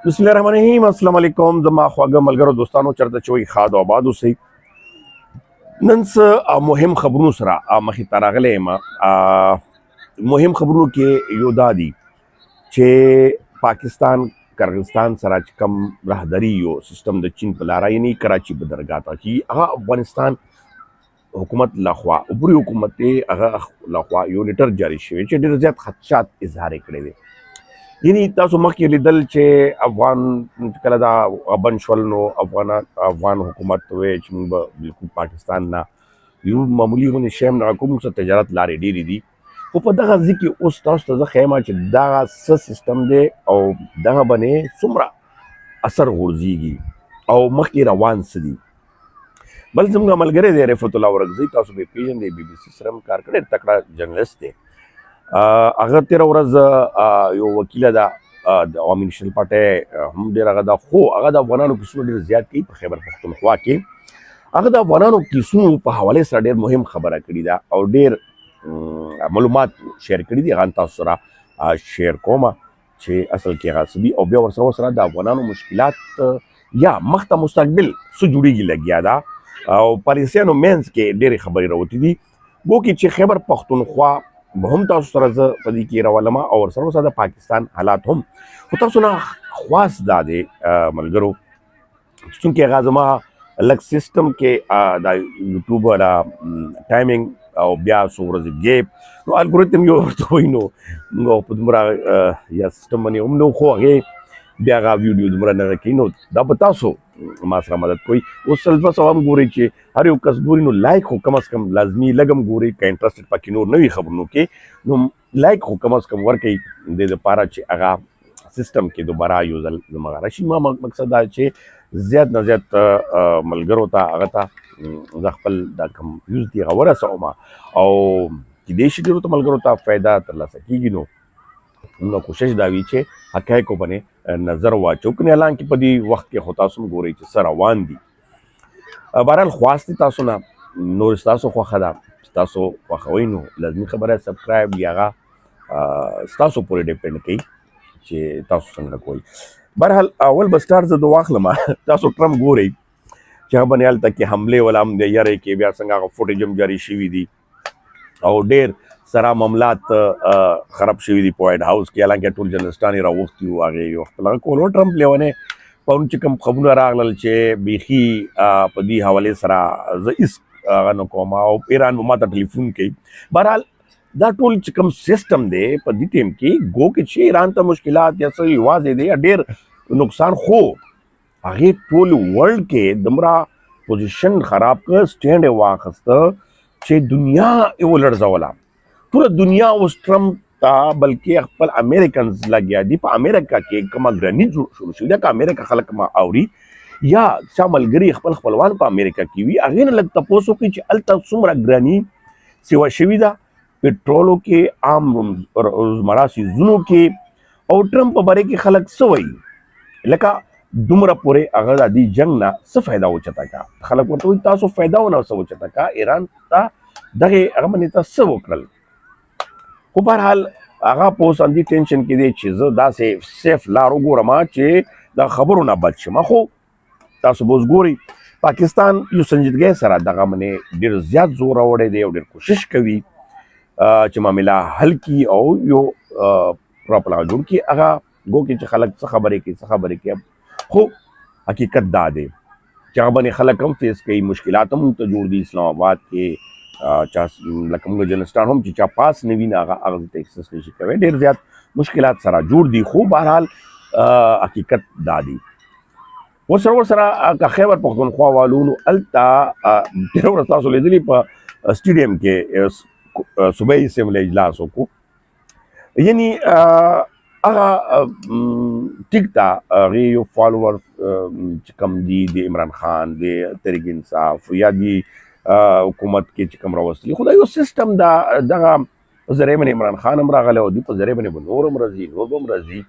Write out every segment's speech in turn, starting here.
बिस्मिल्लाहिर्रहमानिर्रहीम अस्सलाम वालेकुम जमा ख्वागा मलगरो दोस्तानो चरते चोई खाद او आबाद اوسئ نن څه مهم خبرونو سره مخې ته راغلی یم. مهم خبرونو کې یو دا دي چې پاکستان کرغستان سره چې کوم راهداري یو سیستم د چین په لاره یعنی کراچي بدرګاه ته چې هغه افغانستان حکومت لخوا عبوري حکومت هغه لخوا یو لیټر جاری شوی چې ډېر زیات خدشات اظهار کړي دي. یعنی تاسو مخکې لیدل چې افغان کله دا بند شول نو افغان حکومت وایي چې موږ به بالکل پاکستان نه یو معمولي غونې شی هم نه کوم څه تجارت لارې ډېرې دي. خو په دغه ځای کې اوس تاسو ته زه ښیم چې دغه څه سیستم دی او دغه باندې څومره اثر غورځېږي او مخکې روان څه دي. بل زموږ ملګری دی رفعت الله ورکزی، تاسو به یې پېژنئ، بي بي سي سره هم کار کړی، تکړه جرنلسټ دی. هغه تېره ورځ یو وکیله ده د عوامي نیشنل پارټۍ هم ډېر هغه ده، خو هغه د افغانانو کیسونه ډېر زیات کوي په خیبر پښتونخوا کې. هغه د افغانانو کیسونو په حوالې سره ډېر مهم خبره کړې ده او ډېر معلومات شیر کړي دي. هغه تاسو سره شیر کومه چې اصل کې هغه څه دي او بیا ورسره د افغانانو مشکلات یا مخته مستقبل څه جوړېږي لګیا ده او پالیسیانو منځ کې ډېرې خبرې راوتې دي. ګوکې چې خیبر پښتونخوا به هم تاسو سره زه په دې کې راولمه او ورسره د پاکستان حالات هم. خو تاسو نه خواست دا دی ملګرو، چونکې هغه زما لږ سیسټم کې دا یوټیوب والا ټایمینګ او بیا څو ورځې ګیپ نو الګوریتم یو ورته وایي نو په دومره یا سیسټم باندې هم نو خو هغې بیا هغه ویډیو دومره نه کوي نو دا به تاسو ما سره مدد کوي. اوس سل 200 هم ګورئ چې هر یو کس ګوري نو لایک خو کم از کم لازمي لږ هم ګورئ که انټرسټډ پکې نور نه وي خبرونو کې نو لایک خو کم از کم ورکوئ د دې دپاره چې هغه سیسټم کې دوباره یو ځل زموږ راشي. ما مقصد دا چې زیات نه زیات ملګرو ته هغه ته زه خپل دا کوم ویوز دي هغه ورسوم او کیدای شي ډېرو ته ملګرو ته فایده ترلاسه کېږي نو نو کوشش دا وي چې حقایقو باندې نظر واچو، کنې حالانکې په دې وخت کې خو تاسو هم ګورئ چې څه روان دي. بهرحال خواست تاسو نه نور ستاسو خوښه ده چې تاسو خوښوئ نو لازمي خبره سبسکرایب یا هغه ستاسو پورې ډیپینډ کوي چې تاسو څنګه کوئ. بهرحال اول به سټارټ زه د واخلم. تاسو ټرمپ ګورئ چې هغه باندې هلته کې حملې والا هم دی، یارې کې بیا څنګه هغه فوټیج هم جاري شوي دي او ډېر سره معاملات خراب شوي دي په وایټ هاوس کې، حالانکه ټول جرنلسټان یې راوغوښتي وو هغې یو خپل هغه کول. ټرمپ لیونی پرون چې کوم خبرونه راغلل چې بیخي په دې حوالې سره زه هېڅ هغه نه کوم او ایران به ما ته ټلیفون کوي. بهرحال دا ټول چې کوم سیسټم دی په دې ټیم کې ګوکې چې ایران ته مشکلات یا څه یوازې دی یا ډېر نقصان، خو هغې ټول ورلډ کې دومره پوزیشن خراب کړ، سټینډ یې واخیسته چې دنیا یې ولړزوله. ټوله دنیا اوس ټرمپ ته بلکې خپل امریکنز لګیا دي. په امریکا کې کومه ګراني شروع شوې ده، که امریکا خلک ما اوري یا چا ملګري خپل خپلوان په امریکا کې وي هغې نه لږ تپوس وکړي چې هلته څومره ګراني سیوا شوي ده پټرولو کې، عام روزمره څیزونو کې او ټرمپ په باره کې خلک څه وایي لکه دومره پورې هغه د دې جنګ نه څه فایده اوچته که. خلک ورته وایي تاسو فایده ونه څه اوچته که، ایران ته دغې هغه باندې ته څه وکړل. خو بهرحال هغه په اوس همدې ټینشن کې دی چې زه داسې سیف لار وګورم چې د خبرو نه بچ شم. خو تاسو به اوس ګورئ پاکستان یو سنجیدګۍ سره دغه باندې ډېر زیات زور راوړی دی او ډېر کوشش کوي چې معامله حل کړي او یو پراپر هغه جوړ کړي. هغه ګوکې چې خلک څه خبرې کوي خو حقیقت دا دی چې هغه باندې خلک هم فیس کوي، مشکلات هم ورته جوړ دي. اسلام آباد کې چا لکه موږ جرنلسټان هم چې چا پاس نه وي نه هغه ته اکسس نشي کوی، ډېر زیات مشکلات سره جوړ دي. خو بهرحال حقیقت دا دی. ورسره که خیبر پښتونخوا والو نو هلته تېره ورځ تاسو لیدلي په سټیډیم کې صوبایي اسمبلۍ اجلاس وکړو. یعنې هغه ټیک ده هغې یو فالوور چې کوم دي د عمران خان د تحریک انصاف یا د حکومت کې چې کوم راوستلي، خو دا یو سیسټم ده. دغه په ذریعه باندې عمران خان هم راغلی او دوی په ذریعه باندې به نور هم راځي، نور به هم راځي.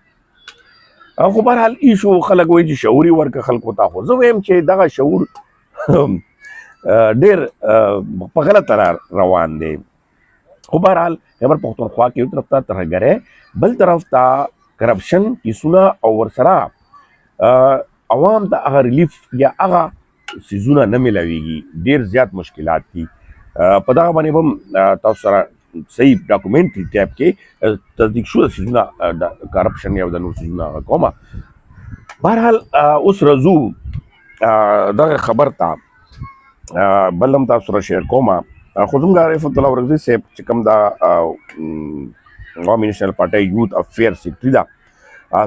خو بهرحال ایشو خلک وایي چې شعور یې ورکړه خلکو ته، خو زه وایم چې دغه شعور ډېر په غلطه لار روان دی. خو بهرحال خیبر پښتونخوا کې یو طرف ته ترهګرۍ، بل طرف ته کرپشن کیسونه او ورسره عوام ته هغه ریلیف یا هغه سیزونه نه ملاویږي، ډیر زیات مشکلات دي. په دغه باندې هم تاسو سره صحیح ډاکومنټري ټایپ کې تصدیق شوه سیزونه د کرپشن یا د نور سیزونه کومه. بهرحال اوس راځو دغه خبر ته بل هم تاسو سره شیر کومه. خو زموږ رفعت الله ورغزي صاحب چې کوم دا عوامي نیشنل پارټۍ یوث افیر سیکرټري ده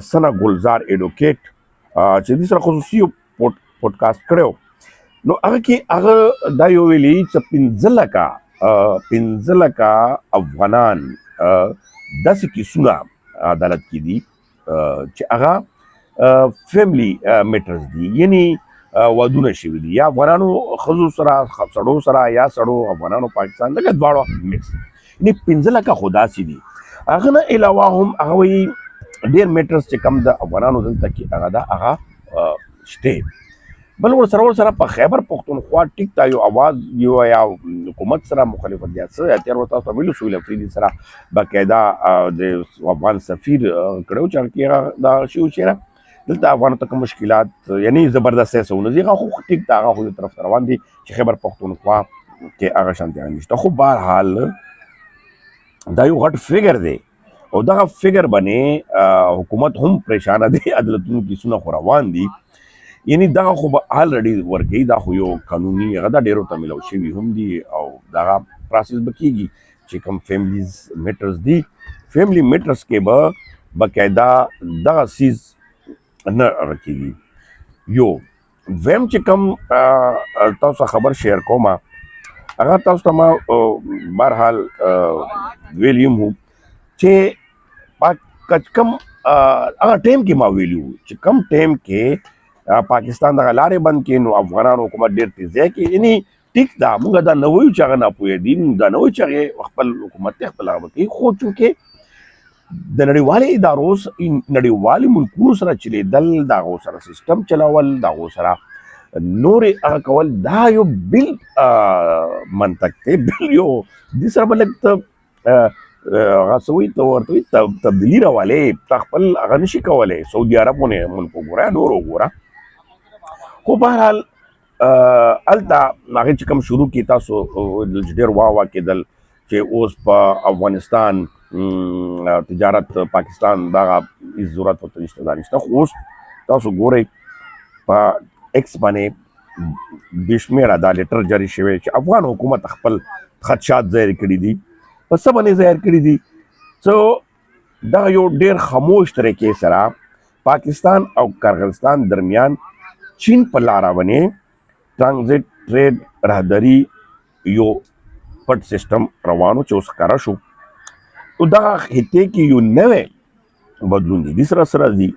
سنا ګلزار ایډوکیټ چې دې سره خصوصي پودکاسټ کړو، نو هغه کې هغه دا یو ویلي چې 15 لکه افغانان داسې کیسونه عدالت کې دي چې هغه فیملی میټرز دي، یعنی ودونه شوي دي یا افغانانو ښځو سره سړو سره یا سړو افغانانو پاکستان لکه دواړه میکس، یعنی 15 لکه خو داسې دي. هغه نه علاوه هم هغه وایي ډېر میټرز چې کم د افغانانو دلته کې هغه ده هغه شته. بل ورسره په خیبر پښتونخوا ټیک تا یو اواز یو یا حکومت سره مخالفت دی څه اتیر ورته تاسو ویلو شو لفریدي سره باقاعده د افغان سفیر کړو چې هغه دا شو چیرې دلته افغان ته مشکلات یعنی زبردست سونه دي خو ټیک تا هغه خو طرف روان دي چې خیبر پښتونخوا کې هغه شانتي نشته. خو بهرحال دا یو غټ فیګر دی او دغه فیګر باندې حکومت هم پریشانه دی، عدالتونو کیسونه خو روان دي، یعنی دغه خو به الریډي ورکوي، دا خو یو قانوني هغه دا ډېرو ته میلاو شوي هم دي او دغه پروسس به کېږي چې کوم فیملیز میټرز دي فیملی میټرز کې به باقاعده دغه سیز نه رکېږي. یو ویم چې کوم تاسو خبر شیر کومه هغه تاسو ته ما بهرحال ویلی یم چې کم هغه ټایم کې ما ویلي وو چې کم ټایم کې پاکستان دغه لارې بند کړي نو افغانانو حکومت ډېر تیزی کې، یعنی ټیک ده موږ دا نه وایو چې هغه ناپوهه دي، دا نه وایو چې هغې خپل حکومت یې خپل هغه کوي، خو چونکې د نړیوالې ادارو نړیوالې ملکونو سره چلېدل، د هغو سره سیسټم چلول، د هغو سره نورې هغه کول، دا یو بل منطق دی، بل یو دې سره به لږ ته هغه څه وایي ته ورته وایي تبدیلي راولې، تا خپل هغه نشي کولی. سعودي عرب غوندې ملک وګوره نور وګوره. خو بهرحال هلته هغې چې کوم شروع کړي تاسو ډېر واه کېدل چې اوس په افغانستان تجارت پاکستان دغه هېڅ ضرورت ورته نشته دا نشته، خو اوس تاسو ګورئ په ایکس باندې بې شمېره دا لیټر جاري شوی چې افغان حکومت خپل خدشات ظاهر کړي دي. په څه باندې ظاهر کړي دي؟ څو دغه یو ډېر خاموش طریقې سره پاکستان او کرغستان درمیان چین په لاره باندې ټرانزیټ ټریډ راهداري یو پټ سیسټم روانو چې اوس ښکاره شو. نو دغه خطې کې یو نوی بدلون دی. دې سره دي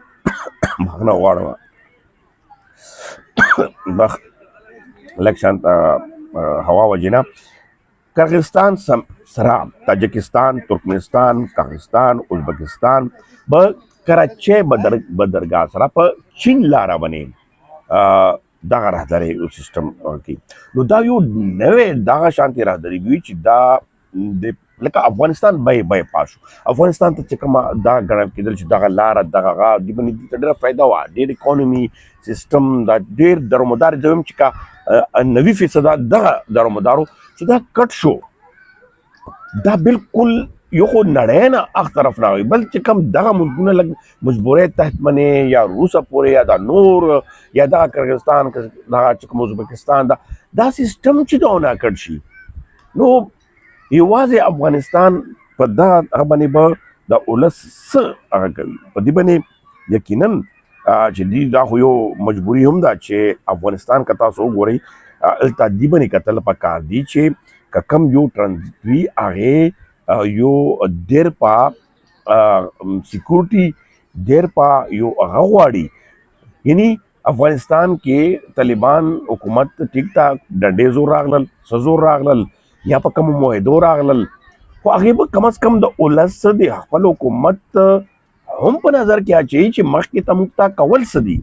بخښنه غواړم لږ شانت هوا وجې نه کرغستان سره تاجکستان، ترکمنستان، کاغستان، ازبکستان به کراچۍ بندرګاه سره په چین لاره باندې دغه راهداري سیسټم کوي. نو دا یو نوی دغه شانتي راهداري وي چې دا لکه افغانستان بای پاس شو. افغانستان ته چې کومه دا ګڼل کېدل چې دغه لاره دغه دې باندې دې ته ډېره فایده وه، ډېر اکانومي سیسټم دا ډېر دارومدار دویم چې کا 90% دغه دارومدارو چې دا کټ شو. دا بالکل یو خو نړۍ نه اخ طرف راغی، بل چې کوم دغه ملکونه لږ مجبورۍ تحت منې یا روسه پورې یا دا نور یا دغه کرغستان دغه چې کوم ازبکستان دا سیسټم چې دونه کټ شي، نو یوازې افغانستان په دغه هغه باندې به د ولس څه هغه کوي، په دې باندې یقینا چې دې دا خو یو مجبوري هم ده چې افغانستان که تاسو وګورئ هلته دې باندې کتل پکار دي چې که کوم یو ټرانزیټ وي هغې یو ډېر په سیکورټي ډېر په یو هغه غواړي، یعنی افغانستان کې طالبان حکومت ټیک ټاک ډنډې زور راغلل، څه زور راغلل یا په کومو معاهدو راغلل، خو هغې به کم از کم د ولس د خپل حکومت هم په نظر کې اچوي چې مخکې ته موږ ته کول څه دي،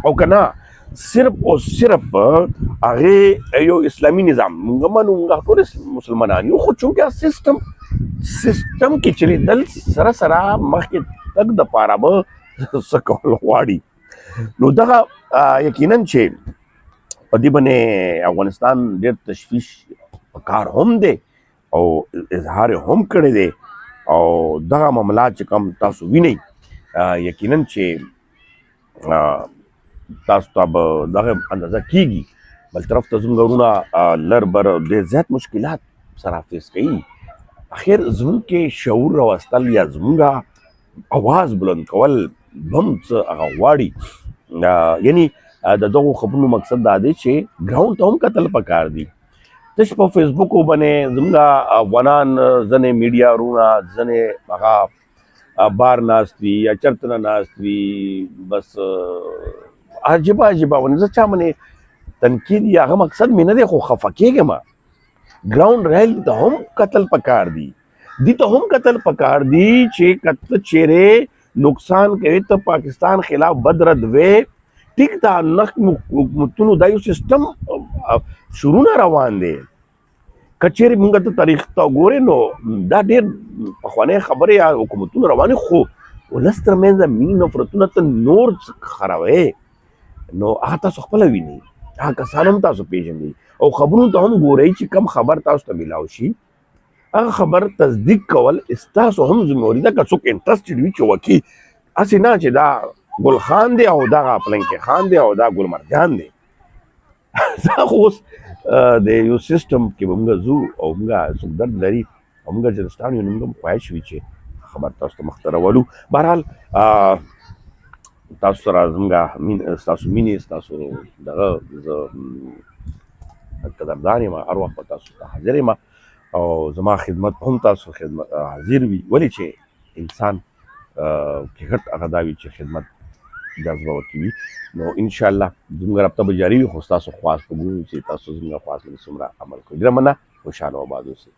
او که نه صرف او صرف هغې یو اسلامي نظام موږ منو، موږ ټول مسلمانان یو، خو چونکې سیسټم کې چلېدل سره مخکې تګ دپاره به څه کول غواړي. نو دغه یقینا چې په دې باندې افغانستان ډېر تشویش په کار هم دی او اظهار هم کړی دی او دغه معاملات چې کوم تاسو وینئ یقینا چې تاسو ته به دغه اندازه کیږي بل طرف ته زموږ وروڼه لر بر ډېر زیات مشکلات سره فیس کوي اخر زموږ کې شعور راوستل یا زموږ اواز بلند کول هم څه هغه غواړي یعنی د دغو خبرونو مقصد دا دی چې ګراوند ته هم کتل پکار دي تش په فیسبوک باندې زموږ افغانان ځنې میډیا وروڼه ځنې هغه بار ناست وي یا چرته نه ناست وي بس عجیبه عجیبه ونه زه چا باندې تنقید یا هغه مقصد مې نه دی خو خفه کېږم ګراوند ریل ته هم قتل پکار دي دي ته هم قتل پکار دي چې کته چیرې نقصان کوي ته پاکستان خلاف بدرد وې ټیک دا نخ حکومتونو دا یو سیستم شروع نه روان دی کچېرې موږ ته تاریخ ته ګورې نو دا ډېر پخوانۍ خبرې یا حکومتونه روانې خو ولس ترمنځ مینې نفرتونه ته نور خروي نو هغه تاسو خپله وینئ هغه کسان هم تاسو پیژنئ او خبرونو ته هم ګورئ چې کم خبر تاسو ته میلاو شي هغه خبر تصدیق کول ستاسو هم ذمہواري ده که څوک انټرسټډ وي چې وکي هسې نه چې دا ګل خان دی او دغه پلنکي خان دی او دا ګل مرجان دی دا خو اوس د یو سیسټم کې به موږ ځو او موږ څوک درد لري او موږ جرستان یو موږ هم خواهش وي چې خبر تاسو ته مخته راولو بهرحال تاسو سره زموږ ستاسو مینې ستاسو دغه زه قدردان یم هر وخت به تاسو ته حاضر یم او زما خدمت هم تاسو خدمت حاضر وي ولې چې انسان کې غټ هغه دا وي چې خدمت جذبه ورکړي وي نو انشاءالله زموږ رابطه به جاري وي خو ستاسو خواست به ګورو چې تاسو زموږ خواست باندې څومره عمل کوئ ډېره مننه خوشحاله او آباد اوسئ